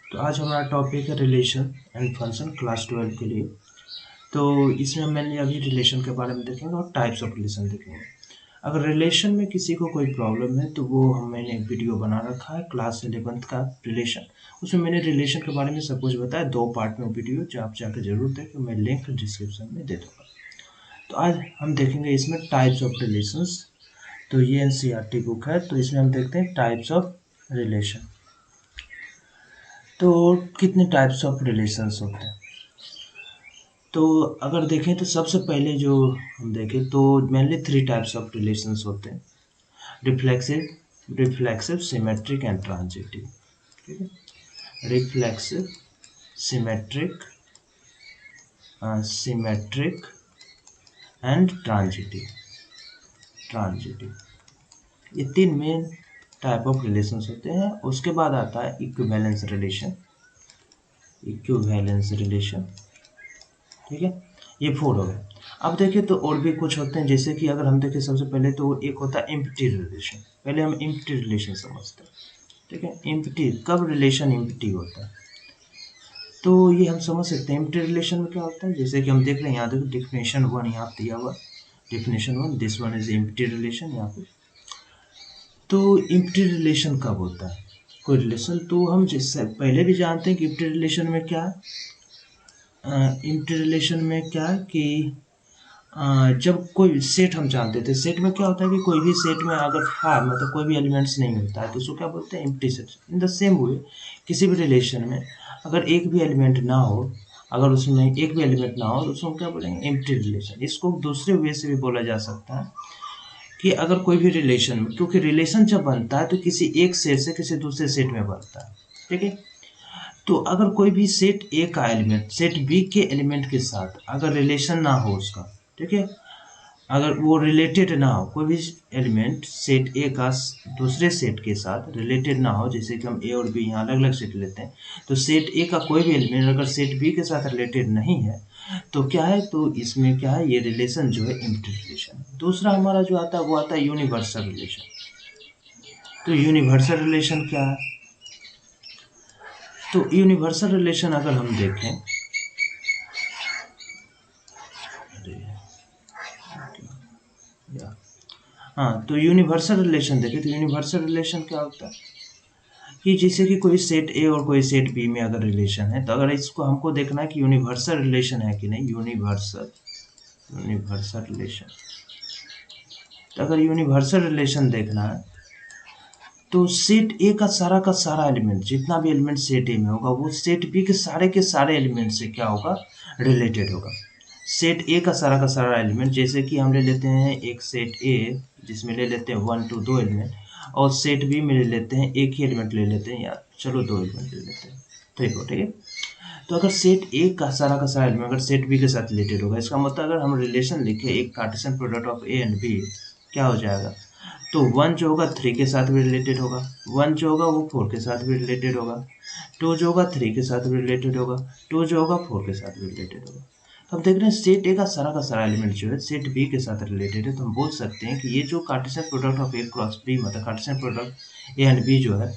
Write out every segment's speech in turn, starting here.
तो आज हमारा टॉपिक है रिलेशन एंड फंक्शन क्लास 12 के लिए। तो इसमें हम मैंने अभी रिलेशन के बारे में देखेंगे और टाइप्स ऑफ रिलेशन देखेंगे। अगर रिलेशन में किसी को कोई प्रॉब्लम है तो वो मैंने एक वीडियो बना रखा है क्लास 11th का रिलेशन। उसमें मैंने रिलेशन के बारे में सब कुछ बताया, 2 पार्ट में वीडियो, जो आप जाकर जरूर देखें, मैं लिंक डिस्क्रिप्शन में दे दूँगा। तो आज हम देखेंगे इसमें टाइप्स ऑफ रिलेशंस। तो ये एनसीईआरटी बुक है, तो इसमें हम देखते हैं टाइप्स ऑफ रिलेशन। तो कितने टाइप्स ऑफ रिलेशंस होते हैं, तो अगर देखें तो सबसे पहले जो हम देखें तो मेनली 3 टाइप्स ऑफ रिलेशंस होते हैं, रिफ्लेक्सिव, सिमेट्रिक एंड ट्रांजिटिव। ठीक है, reflexive, symmetric, symmetric and transitive ये 3 मेन टाइप ऑफ रिलेशंस होते हैं। उसके बाद आता है इक्विवेलेंस रिलेशन। ठीक है, ये 4 हो गए। अब देखें तो और भी कुछ होते हैं, जैसे कि अगर हम देखें सबसे पहले तो एक होता है एम्प्टी रिलेशन। पहले हम एम्प्टी रिलेशन समझते हैं। ठीक है, एम्प्टी, कब रिलेशन एम्प्टी होता है तो ये हम समझ सकते हैं एम्प्टी रिलेशन में क्या होता है। जैसे कि हम देख रहे हैं, यहाँ देखो डेफिनेशन 1 यहाँ दिया हुआ, definition 1, this one is empty relation यहाँ पे। तो एम्प्टी रिलेशन कब होता है कोई रिलेशन, तो हम जैसे पहले भी जानते हैं कि एम्प्टी रिलेशन में क्या है, एम्प्टी रिलेशन में क्या है कि जब कोई सेट हम जानते थे, सेट में क्या होता है कि कोई भी सेट में अगर मतलब कोई भी एलिमेंट्स नहीं होता है तो उसको क्या बोलते हैं, empty set. In the same way किसी भी रिलेशन में अगर एक भी एलिमेंट ना हो, अगर उसमें एक भी एलिमेंट ना हो तो उसको क्या बोलेंगे, एम्प्टी रिलेशन। इसको दूसरे वे से भी बोला जा सकता है कि अगर कोई भी रिलेशन में, क्योंकि रिलेशन जब बनता है तो किसी एक सेट से किसी दूसरे सेट में बनता है। ठीक है, तो अगर कोई भी सेट ए का एलिमेंट सेट बी के एलिमेंट के साथ अगर रिलेशन ना हो उसका, ठीक है, अगर वो रिलेटेड ना हो, कोई भी एलिमेंट सेट ए का दूसरे सेट के साथ रिलेटेड ना हो, जैसे कि हम ए और बी यहाँ अलग अलग सेट लेते हैं, तो सेट ए का कोई भी एलिमेंट अगर सेट बी के साथ रिलेटेड नहीं है तो क्या है, तो इसमें क्या है, ये रिलेशन जो है एम्प्टी रिलेशन। दूसरा हमारा जो आता है वो आता है यूनिवर्सल रिलेशन। तो यूनिवर्सल रिलेशन क्या है, तो यूनिवर्सल रिलेशन अगर हम देखें, हाँ, तो यूनिवर्सल रिलेशन देखें तो यूनिवर्सल रिलेशन क्या होता है कि जैसे कि कोई सेट ए और कोई सेट बी में अगर रिलेशन है, तो अगर इसको हमको देखना है कि यूनिवर्सल रिलेशन है कि नहीं, यूनिवर्सल रिलेशन। तो अगर यूनिवर्सल रिलेशन देखना है तो सेट ए का सारा एलिमेंट, जितना भी एलिमेंट सेट ए में होगा वो सेट बी के सारे एलिमेंट से क्या होगा, रिलेटेड होगा। सेट ए का सारा एलिमेंट, जैसे कि हम ले लेते हैं एक सेट ए जिसमें ले लेते हैं 1 to 2 एलिमेंट, और सेट बी में ले लेते हैं एक ही एलिमेंट ले लेते हैं, या चलो 2 एलिमेंट ले लेते हैं, ठीक है। तो अगर सेट ए का सारा एलिमेंट अगर सेट बी के साथ रिलेटेड होगा, इसका मतलब अगर हम रिलेशन लिखे एक Cartesian product of A and B, क्या हो जाएगा, तो 1 जो होगा 3 के साथ भी रिलेटेड होगा, 1 जो होगा वो 4 के साथ भी रिलेटेड होगा, 2 जो होगा 3 के साथ भी रिलेटेड होगा, 2 जो होगा 4 के साथ भी रिलेटेड होगा। तो हम देख रहे हैं सेट ए का सारा एलिमेंट जो है सेट बी के साथ रिलेटेड है, तो हम बोल सकते हैं कि ये जो Cartesian product of a cross b, मतलब Cartesian product a and b जो है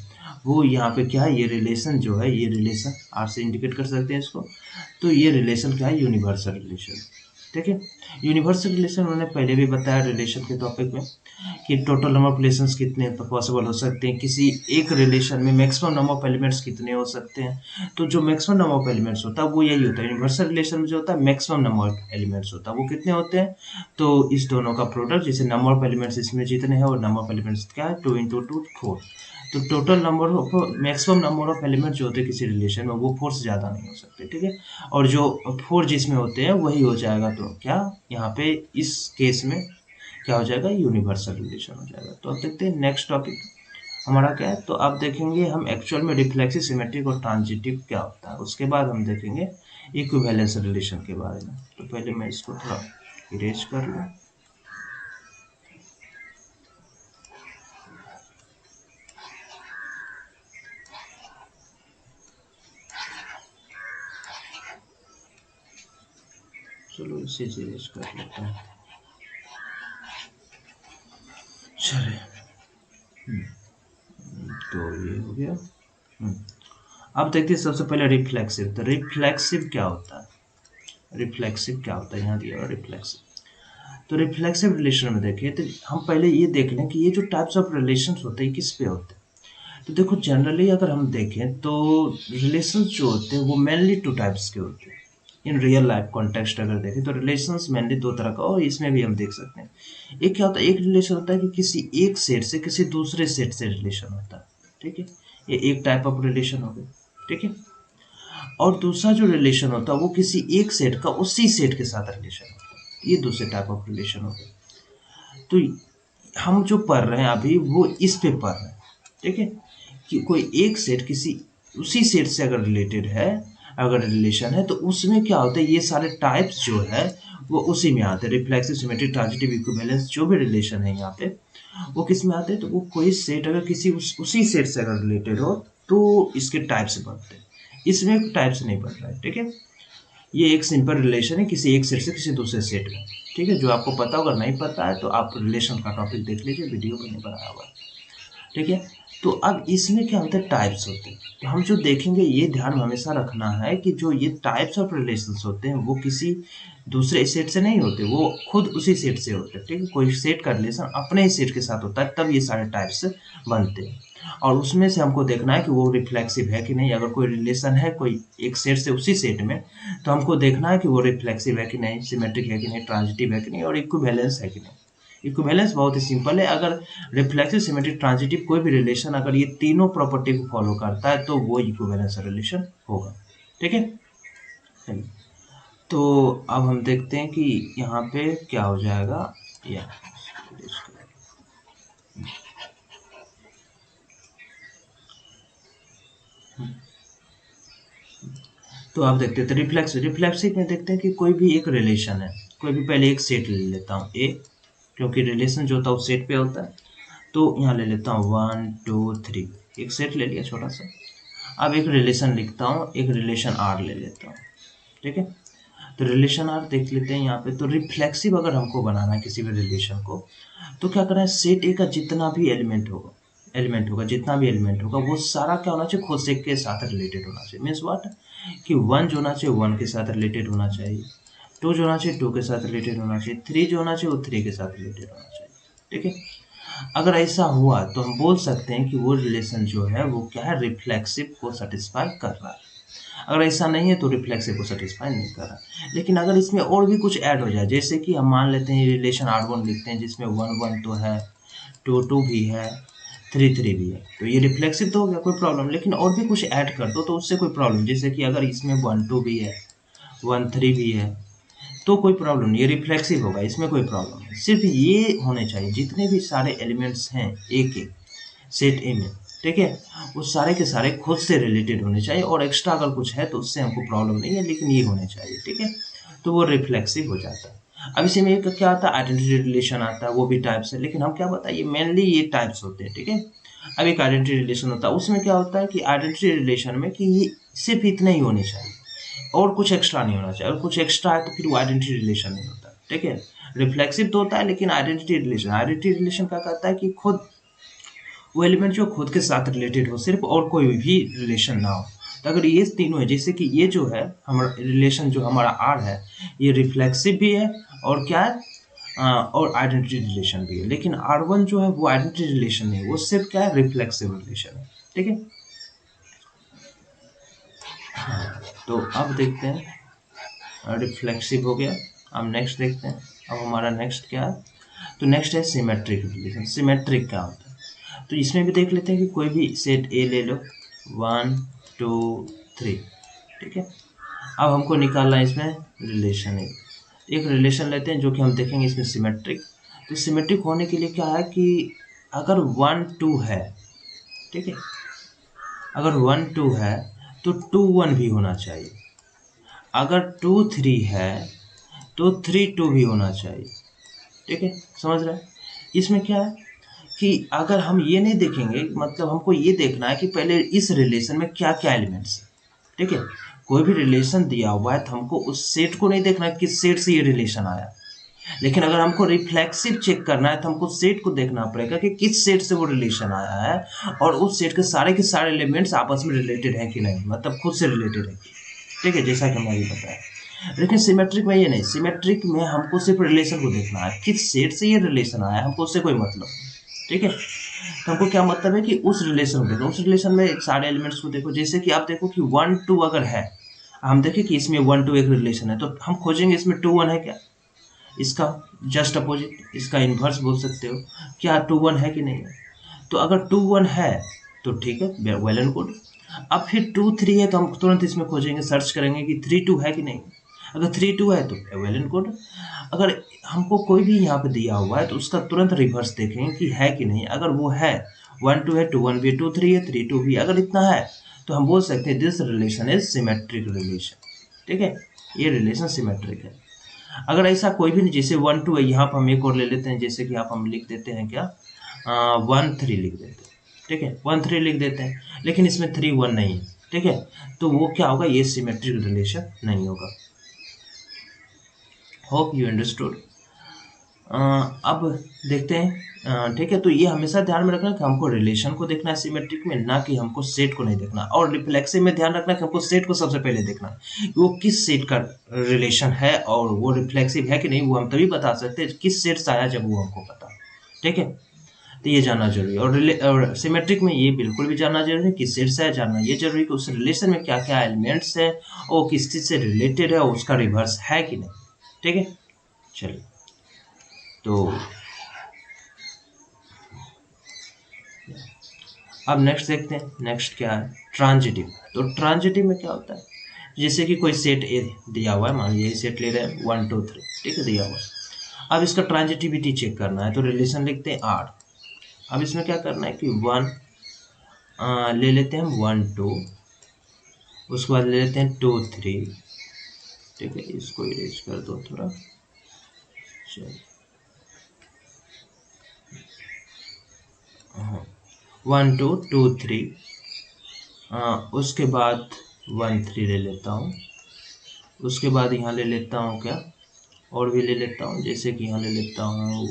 वो यहाँ पे क्या है, ये रिलेशन जो है, ये रिलेशन आर से इंडिकेट कर सकते हैं इसको। तो ये रिलेशन क्या है, यूनिवर्सल रिलेशन। ठीक है, यूनिवर्सल रिलेशन उन्होंने पहले भी बताया रिलेशन के टॉपिक में कि टोटल नंबर ऑफ रिलेशंस कितने पॉसिबल हो सकते हैं, किसी एक रिलेशन में मैक्सिमम नंबर ऑफ एलिमेंट्स कितने हो सकते हैं। तो जो मैक्सिमम नंबर ऑफ एलिमेंट्स होता है वो यही होता है, यूनिवर्सल रिलेशन में जो होता है मैक्सिमम नंबर ऑफ एलिमेंट्स होता है, वो कितने होते हैं, तो इस दोनों का प्रोडक्ट, जैसे नंबर ऑफ एलिमेंट्स इसमें जितने हैं और नंबर ऑफ एलिमेंट्स क्या है, 2 × 2 4। तो total number of maximum number of element जो होते हैं किसी रिलेशन में वो 4 से ज़्यादा नहीं हो सकते। ठीक है, और जो 4 जिसमें होते हैं वही हो जाएगा, तो क्या यहाँ पे इस केस में क्या हो जाएगा, यूनिवर्सल रिलेशन हो जाएगा। तो अब देखते हैं नेक्स्ट टॉपिक हमारा क्या है। तो अब देखेंगे हम एक्चुअल में रिफ्लेक्सिव, सिमेट्रिक और ट्रांजिटिव क्या होता है, उसके बाद हम देखेंगे इक्विवेलेंस रिलेशन के बारे में। तो पहले मैं इसको थोड़ा इरेज कर लूँ। चलो इसे इरेज कर लेते हैं। चलिए, तो ये हो गया। अब देखते हैं सबसे पहले रिफ्लेक्सिव। तो रिफ्लेक्सिव क्या होता है, रिफ्लेक्सिव क्या होता है, यहाँ दिया हुआ रिफ्लेक्सिव। तो रिफ्लेक्सिव रिलेशन में देखिए तो हम पहले ये देख लें कि ये जो टाइप्स ऑफ रिलेशंस होते हैं किस पे होते हैं। तो देखो जनरली अगर हम देखें तो रिलेशंस जो होते हैं वो मेनली टू टाइप्स के होते हैं। इन रियल लाइफ कॉन्टेक्स्ट अगर देखें तो रिलेशंस मेनली दो तरह का, और इसमें भी हम देख सकते हैं। एक क्या होता है, एक रिलेशन होता है कि किसी एक सेट से किसी दूसरे सेट से रिलेशन होता है, ठीक है, ये एक टाइप ऑफ रिलेशन हो गया, ठीक है। और दूसरा जो रिलेशन होता है वो किसी एक सेट का उसी सेट के साथ रिलेशन होता है, ये दूसरे टाइप ऑफ रिलेशन हो गया। तो हम जो पढ़ रहे हैं अभी वो इस पे पढ़ रहे हैं, ठीक है, कि कोई एक सेट किसी उसी सेट से अगर रिलेटेड है, अगर रिलेशन है, तो उसमें क्या होता है, ये सारे टाइप्स जो है वो उसी में आते हैं। रिफ्लेक्सिव, सिमेट्रिक, ट्रांजिटिव, इक्विवेलेंस, जो भी रिलेशन है यहाँ पे वो किस में आते हैं, तो वो कोई सेट अगर किसी उसी सेट से अगर रिलेटेड हो तो इसके टाइप्स बनते हैं, इसमें टाइप्स नहीं बन रहा है, ठीक है। ये एक सिंपल रिलेशन है किसी एक सेट से किसी दूसरे सेट में, ठीक है। जो आपको पता होगा, नहीं पता है तो आप रिलेशन का टॉपिक देख लीजिए, वीडियो मैंने बनाया हुआ है, ठीक है। तो अब इसमें क्या होता है, टाइप्स होते हैं। तो हम जो देखेंगे ये ध्यान में हमेशा रखना है कि जो ये टाइप्स ऑफ रिलेशंस होते हैं वो किसी दूसरे सेट से नहीं होते, वो खुद उसी सेट से होते हैं, ठीक है। कोई सेट का रिलेशन अपने ही सेट के साथ होता है, तब ये सारे टाइप्स बनते हैं। और उसमें से हमको देखना है कि वो रिफ्लेक्सिव है कि नहीं। अगर कोई रिलेशन है कोई एक सेट से उसी सेट में, तो हमको देखना है कि वो रिफ्लेक्सिव है कि नहीं, सिमेट्रिक है कि नहीं, ट्रांजिटिव है कि नहीं, और इक्विवेलेंस है कि नहीं। इक्विवेलेंस बहुत ही सिंपल है, अगर रिफ्लेक्सिव, सिमेट्रिक, ट्रांजिटिव कोई भी रिलेशन अगर ये तीनों प्रॉपर्टी को फॉलो करता है तो वो इक्विवेलेंस रिलेशन होगा, ठीक है। तो अब हम देखते हैं कि यहाँ पे क्या हो जाएगा, या तो आप देखते हैं तो रिफ्लेक्सिव में देखते हैं कि कोई भी एक रिलेशन है, कोई भी, पहले एक सेट ले लेता हूँ ए, क्योंकि रिलेशन जो होता है वो सेट पे होता है। तो यहाँ ले लेता हूँ 1 2 3, एक सेट ले लिया छोटा सा। अब एक रिलेशन लिखता हूँ, एक रिलेशन आर ले लेता हूँ, ठीक है। तो रिलेशन आर देख लेते हैं यहाँ पे। तो रिफ्लेक्सिव अगर हमको बनाना है किसी भी रिलेशन को, तो क्या करना है, सेट ए का जितना भी एलिमेंट होगा जितना भी एलिमेंट होगा वो सारा क्या होना चाहिए, खुद से के साथ रिलेटेड होना चाहिए। मीन्स व्हाट, कि 1 जो होना चाहिए 1 के साथ रिलेटेड होना चाहिए, 2 जो होना चाहिए 2 के साथ रिलेटेड होना चाहिए, 3 जो होना चाहिए वो 3 के साथ रिलेटेड होना चाहिए, ठीक है। अगर ऐसा हुआ तो हम बोल सकते हैं कि वो रिलेशन जो है वो क्या है, रिफ्लेक्सिव को सेटिस्फाई कर रहा है। अगर ऐसा नहीं है तो रिफ्लेक्सिव को सेटिस्फाई नहीं कर रहा। लेकिन अगर इसमें और भी कुछ ऐड हो जाए, जैसे कि हम मान लेते हैं रिलेशन R1 लिखते हैं जिसमें 1 1 तो है, 2 2 भी है, 3 3 भी है, तो ये रिफ्लेक्सिव तो हो गया, कोई प्रॉब्लम। लेकिन और भी कुछ ऐड कर दो तो उससे कोई प्रॉब्लम, जैसे कि अगर इसमें 1 2 भी है, 1 3 भी है, तो कोई प्रॉब्लम नहीं, ये रिफ्लेक्सिव होगा, इसमें कोई प्रॉब्लम नहीं। सिर्फ ये होने चाहिए जितने भी सारे एलिमेंट्स हैं ए के सेट ए में, ठीक है, वो सारे के सारे खुद से रिलेटेड होने चाहिए, और एक्स्ट्रा अगर कुछ है तो उससे हमको प्रॉब्लम नहीं है, लेकिन ये होने चाहिए, ठीक है। तो वो रिफ्लेक्सिव हो जाता है। अब इसी में एक क्या आता है, आइडेंटिटी रिलेशन आता है, वो भी टाइप्स है, लेकिन हम क्या बताइए, मेनली ये टाइप्स होते हैं, ठीक है। अब एक आइडेंटिटी रिलेशन होता है, उसमें क्या होता है कि आइडेंटिटी रिलेशन में कि ये सिर्फ इतना ही होने चाहिए और कुछ एक्स्ट्रा नहीं होना चाहिए, और कुछ एक्स्ट्रा है तो फिर वो आइडेंटिटी रिलेशन नहीं होता, ठीक है। रिफ्लेक्सिव तो होता है, लेकिन आइडेंटिटी रिलेशन क्या कहता है कि खुद वो एलिमेंट जो खुद के साथ रिलेटेड हो सिर्फ, और कोई भी रिलेशन ना हो। तो अगर ये तीनों है, जैसे कि ये जो है हमारा रिलेशन जो हमारा आर है, ये रिफ्लेक्सिव भी है और क्या है, और आइडेंटिटी रिलेशन भी है। लेकिन R1 जो है वो आइडेंटिटी रिलेशन नहीं है, वो सिर्फ क्या है, रिफ्लेक्सिव रिलेशन है, ठीक है। तो अब देखते हैं रिफ्लेक्सिव हो गया। अब नेक्स्ट देखते हैं, अब हमारा नेक्स्ट क्या है, तो नेक्स्ट है सिमेट्रिक रिलेशन। सिमेट्रिक क्या होता है, तो इसमें भी देख लेते हैं कि कोई भी सेट ए ले लो, 1 2 3, ठीक है। अब हमको निकालना है इसमें रिलेशन, एक रिलेशन लेते हैं जो कि हम देखेंगे इसमें सिमेट्रिक। तो सिमेट्रिक होने के लिए क्या है कि अगर 1 2 है, ठीक है, अगर 1 2 है तो 2 1 भी होना चाहिए, अगर 2 3 है तो 3 2 भी होना चाहिए, ठीक है। समझ रहे हैं, इसमें क्या है कि अगर हम ये नहीं देखेंगे, मतलब हमको ये देखना है कि पहले इस रिलेशन में क्या क्या एलिमेंट्स है, ठीक है। कोई भी रिलेशन दिया हुआ है तो हमको उस सेट को नहीं देखना कि किस सेट से ये रिलेशन आया, लेकिन अगर हमको रिफ्लेक्सिव चेक करना है तो हमको सेट को देखना पड़ेगा कि किस सेट से वो रिलेशन आया है और उस सेट के सारे एलिमेंट्स आपस में रिलेटेड है कि नहीं, मतलब खुद से रिलेटेड है। ठीक है, जैसा कि मैंने बताया। लेकिन सिमेट्रिक में ये नहीं, सिमेट्रिक में हमको सिर्फ रिलेशन को देखना है, किस सेट से ये रिलेशन आया है हमको उससे कोई मतलब नहीं। ठीक है, तो हमको क्या मतलब है कि उस रिलेशन को देखो, उस रिलेशन में सारे एलिमेंट्स को देखो। जैसे कि आप देखो कि 1 2 अगर है, हम देखें कि इसमें 1 2 एक रिलेशन है, तो हम खोजेंगे इसमें 2 1 है क्या, इसका जस्ट अपोजिट, इसका इन्वर्स बोल सकते हो, क्या 2 1 है कि नहीं है। तो अगर 2 1 है तो ठीक है, वेल एंड गुड। अब फिर 2 3 है तो हम तुरंत इसमें खोजेंगे, सर्च करेंगे कि 3 2 है कि नहीं। अगर 3 2 है तो वेल एंड गुड। अगर हमको कोई भी यहाँ पे दिया हुआ है तो उसका तुरंत रिवर्स देखेंगे कि है कि नहीं। अगर वो है 1 2 है, 2 1 भी है, 2 3 है, 3 2 भी, अगर इतना है तो हम बोल सकते हैं this relation is symmetric relation. ठीक है, ये रिलेशन सिमेट्रिक है। अगर ऐसा कोई भी नहीं, जैसे 1 2 है, यहाँ पर हम एक और ले लेते हैं, जैसे कि आप हम लिख देते हैं क्या, 1 3 लिख देते हैं। ठीक है, 1 3 लिख देते हैं, लेकिन इसमें 3 1 नहीं है। ठीक है, तो वो क्या होगा, ये सिमेट्रिक रिलेशन नहीं होगा। Hope you understood. अब देखते हैं। ठीक है, तो ये हमेशा ध्यान में रखना कि हमको रिलेशन को देखना है सिमेट्रिक में, ना कि हमको सेट को नहीं देखना। और रिफ्लेक्सिव में ध्यान रखना कि हमको सेट को सबसे पहले देखना है, वो किस सेट का रिलेशन है और वो रिफ्लेक्सिव है कि नहीं, वो हम तभी बता सकते हैं किस सेट से आया जब वो हमको पता। ठीक है, तो ये जानना जरूरी है। और सिमेट्रिक में ये बिल्कुल भी जानना जरूरी है, किस सेट से है जानना ये जरूरी है, कि उस रिलेशन में क्या क्या एलिमेंट्स है और किस चीज से रिलेटेड है और उसका रिवर्स है कि नहीं। ठीक है, चलिए तो अब नेक्स्ट देखते हैं। नेक्स्ट क्या है, ट्रांजिटिव। तो ट्रांजिटिव में क्या होता है, जैसे कि कोई सेट ए दिया हुआ है, मान लीजिए सेट ले रहे हैं 1 2 3, ठीक है, दिया हुआ है। अब इसका ट्रांजिटिविटी चेक करना है तो रिलेशन लिखते हैं आर। अब इसमें क्या करना है कि 1 ले लेते हैं हम 1 2, उसके बाद ले लेते हैं 2 3। ठीक है, इसको इरेज कर दो थोड़ा, चलिए 1 2 2 3, उसके बाद 1 3 ले लेता हूँ। उसके बाद यहाँ ले लेता हूँ क्या, और भी ले लेता हूँ, जैसे कि यहाँ ले लेता हूँ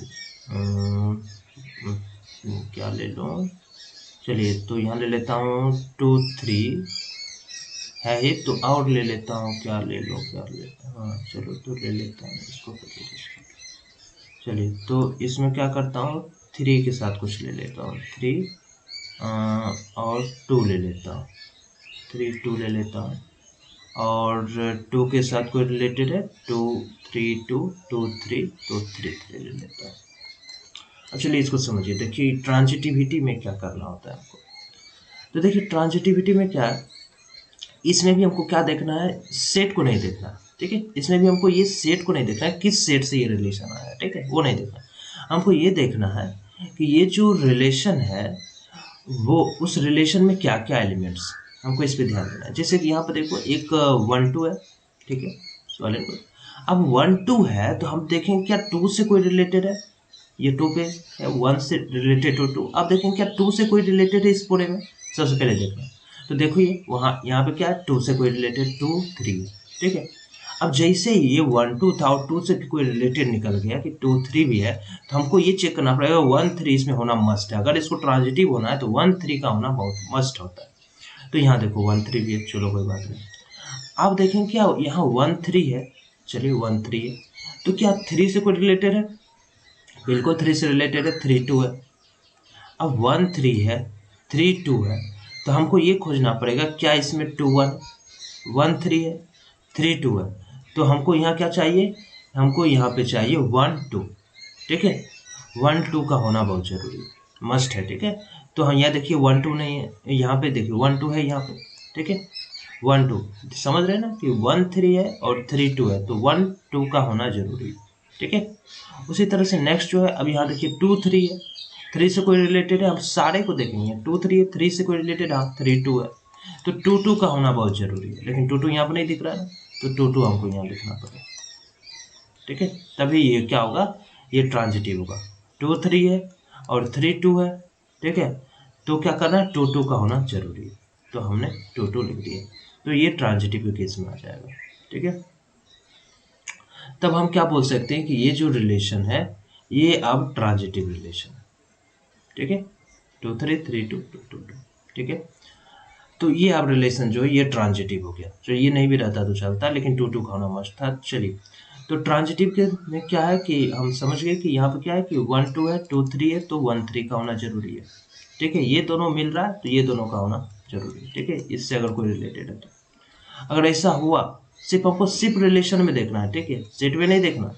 क्या ले लूँ, चलिए तो यहाँ ले लेता हूँ 2 3 है ही, तो और ले लेता हूँ, क्या ले लो, क्या ले, हाँ चलो तो ले लेता हूँ इसको। चलिए तो इसमें क्या करता हूँ, 3 के साथ कुछ ले लेता हूँ, 3 और 2 ले लेता हूँ, 3 2 ले लेता हूँ, और 2 के साथ कोई रिलेटेड है 2 3 2 2 3 2 3 3 ले लेता हूँ। अब चलिए इसको समझिए, देखिए ट्रांजिटिविटी में क्या करना होता है आपको। तो देखिए ट्रांजिटिविटी में क्या है, इसमें भी हमको क्या देखना है, सेट को नहीं देखना। ठीक है, इसमें भी हमको ये सेट को नहीं देखना है, किस सेट से ये रिलेशन आया है, ठीक है, वो नहीं देखना। हमको ये देखना है कि ये जो रिलेशन है वो उस रिलेशन में क्या क्या एलिमेंट्स, हमको इस पर ध्यान देना है। जैसे कि यहाँ पर देखो एक 1 2 है, ठीक है, सॉलिड। अब 1 2 है तो हम देखेंगे क्या 2 से कोई रिलेटेड है, ये 2 पे है, 1 से रिलेटेड टू 2। अब देखेंगे क्या 2 से कोई रिलेटेड है इस पूरे में, सबसे पहले देखना। तो देखो ये वहाँ यहाँ पे क्या है, 2 से कोई रिलेटेड 2 3, ठीक है। अब जैसे ही ये 1 2 था और 2 से कोई रिलेटेड निकल गया कि 2 3 भी है, तो हमको ये चेक करना पड़ेगा 1 3 इसमें होना मस्ट है। अगर इसको ट्रांजिटिव होना है तो 1 3 का होना बहुत मस्ट होता है। तो यहाँ देखो 1 3 भी है, चलो कोई बात नहीं। आप देखेंगे क्या यहाँ 1 3 है, चलिए 1 3 है, तो क्या 3 से कोई रिलेटेड है, बिल्कुल 3 से रिलेटेड है, 3 2 है। अब 1 3 है, 3 2 है, तो हमको ये खोजना पड़ेगा क्या इसमें 2 1 1 3 है, 3 2 है, तो हमको यहाँ क्या चाहिए, हमको यहाँ पे चाहिए 1 2। ठीक है, 1 2 का होना बहुत जरूरी है, मस्ट है। ठीक है, तो हम यहाँ देखिए 1 2 नहीं है, यहाँ पे देखिए 1 2 है यहाँ पे। ठीक है, 1 2 समझ रहे हैं ना कि 1 3 है और 3 2 है, तो 1 2 का होना जरूरी है। ठीक है, उसी तरह से नेक्स्ट जो है, अब यहाँ देखिए 2 3 है, 3 से कोई रिलेटेड है, हम सारे को देखेंगे 2 3 है, 3 से कोई रिलेटेड है, 3 2 है, तो 2 2 का होना बहुत जरूरी है। लेकिन 2 2 यहाँ पर नहीं दिख रहा है, तो 2 2 हमको यहाँ लिखना पड़ेगा। ठीक है, तभी ये क्या होगा, ये ट्रांजिटिव होगा। 2 3 है और 3 2 है, ठीक है, तो क्या करना है, 2 2 का होना जरूरी है, तो हमने 2 2 लिख दिया, तो ये ट्रांजिटिव के केस में आ जाएगा। ठीक है, तब हम क्या बोल सकते हैं कि ये जो रिलेशन है ये अब ट्रांजिटिव रिलेशन है। ठीक है, 2 3 3 2 2 2 2। ठीक है, तो ये अब रिलेशन जो है ये ट्रांजिटिव हो गया। तो ये नहीं भी रहता तो चलता, लेकिन 2 2 का होना मस्ट था। चलिए, तो ट्रांजिटिव के में क्या है कि हम समझ गए कि यहाँ पे क्या है कि 1 2 है, 2 3 है, तो 1 3 का होना जरूरी है। ठीक है, ये दोनों मिल रहा है तो ये दोनों का होना जरूरी है। ठीक है, इससे अगर कोई रिलेटेड है तो अगर ऐसा हुआ, सिर्फ हमको सिर्फ रिलेशन में देखना है। ठीक है, सेट में नहीं देखना,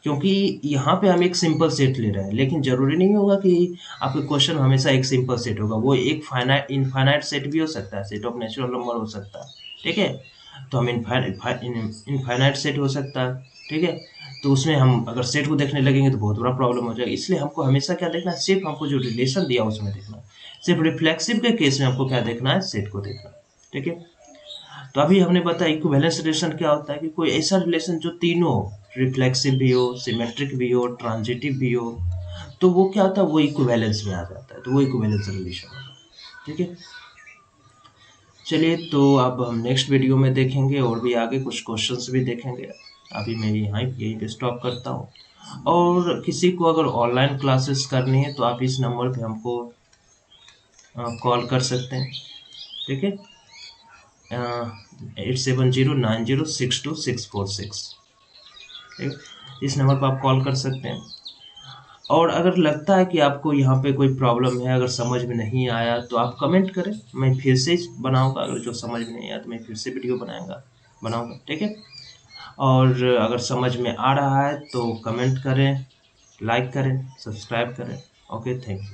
क्योंकि यहाँ पे हम एक सिंपल सेट ले रहे हैं, लेकिन जरूरी नहीं होगा कि आपके क्वेश्चन हमेशा एक सिंपल सेट होगा। वो एक फाइनाइट इनफाइनाइट सेट भी हो सकता है, सेट ऑफ नेचुरल नंबर हो सकता है। ठीक है, तो हम इनफाइनाइट सेट हो सकता है। ठीक है, तो उसमें हम अगर सेट को देखने लगेंगे तो बहुत बड़ा प्रॉब्लम हो जाएगा। इसलिए हमको हमेशा क्या देखना है, सिर्फ हमको जो रिलेशन दिया उसमें देखना है। सिर्फ रिफ्लेक्सिव के केस में हमको क्या देखना है, सेट को देखना है। ठीक है, तो अभी हमने बताया इक्विवेलेंस रिलेशन क्या होता है कि कोई ऐसा रिलेशन जो तीनों रिफ्लेक्सिव भी हो, सिमेट्रिक भी हो, ट्रांजिटिव भी हो, तो वो क्या होता है, वो इक्विवेलेंस में आ जाता है, तो वो इक्विवेलेंस रिलेशन होगा। ठीक है, चलिए, तो अब हम नेक्स्ट वीडियो में देखेंगे और भी आगे कुछ क्वेश्चंस भी देखेंगे। अभी मैं यहीं पे स्टॉप करता हूँ। और किसी को अगर ऑनलाइन क्लासेस करनी है तो आप इस नंबर पे हमको कॉल कर सकते हैं। ठीक है, 8709062646। ठीक, इस नंबर पर आप कॉल कर सकते हैं। और अगर लगता है कि आपको यहाँ पे कोई प्रॉब्लम है, अगर समझ में नहीं आया तो आप कमेंट करें, मैं फिर से बनाऊंगा। अगर जो समझ में नहीं आया तो मैं फिर से वीडियो बनाऊंगा। ठीक है, और अगर समझ में आ रहा है तो कमेंट करें, लाइक करें, सब्सक्राइब करें। Okay, thank you.